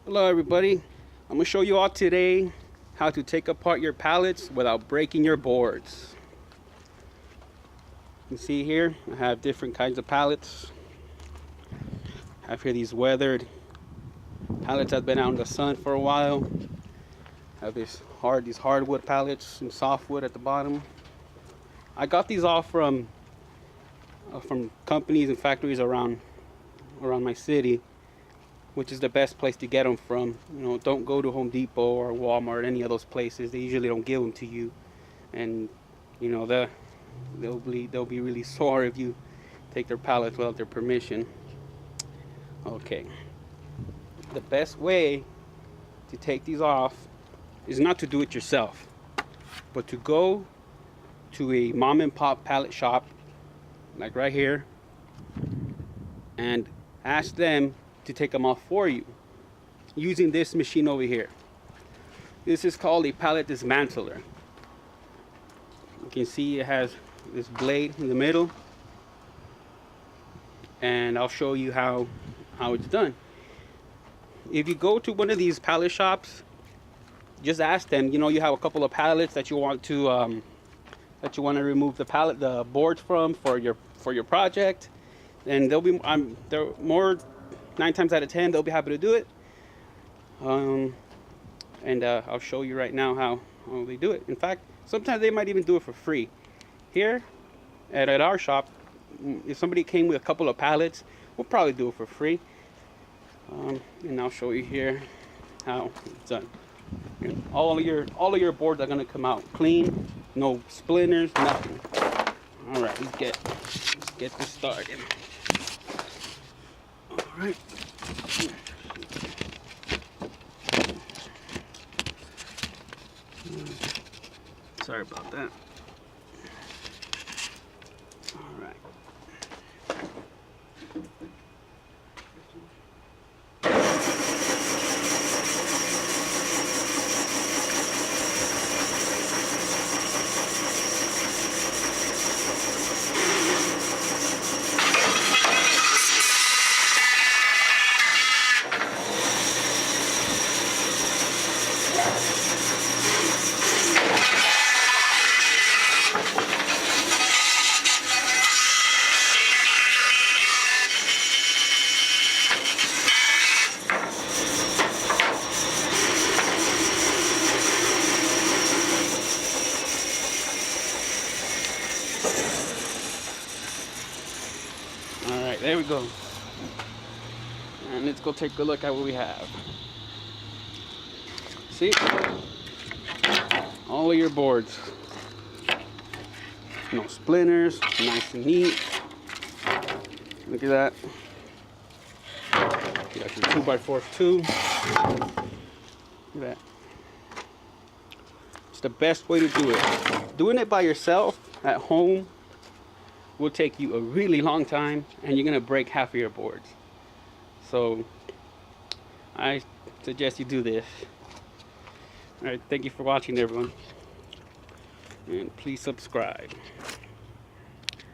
Hello everybody, I'm going to show you all today how to take apart your pallets without breaking your boards. You can see here I have different kinds of pallets. I have here these weathered pallets that have been out in the sun for a while. I have these hardwood pallets and softwood at the bottom. I got these all from companies and factories around my city, which is the best place to get them from. You know, don't go to Home Depot or Walmart, any of those places. They usually don't give them to you, and you know they'll be really sore if you take their pallets without their permission. Okay, the best way to take these off is not to do it yourself, but to go to a mom and pop pallet shop, like right here, and ask them to take them off for you using this machine over here. This is called a pallet dismantler. You can see it has this blade in the middle, and I'll show you how it's done. If you go to one of these pallet shops, just ask them, you know, you have a couple of pallets that you want to remove the boards from for your project, and they're more 9 times out of 10 they'll be happy to do it. I'll show you right now how they do it. In fact, sometimes they might even do it for free. Here at our shop, if somebody came with a couple of pallets, we'll probably do it for free. And I'll show you here how it's done. All of your boards are gonna come out clean, no splinters, nothing. All right, let's get this started. All right. Sorry about that. All right. Alright, there we go. And let's go take a look at what we have. See? All of your boards. No splinters, nice and neat. Look at that. You got your 2x4s too. Look at that. It's the best way to do it. Doing it by yourself at home will take you a really long time, and you're gonna break half of your boards. So I suggest you do this. All right, thank you for watching, everyone, and please subscribe.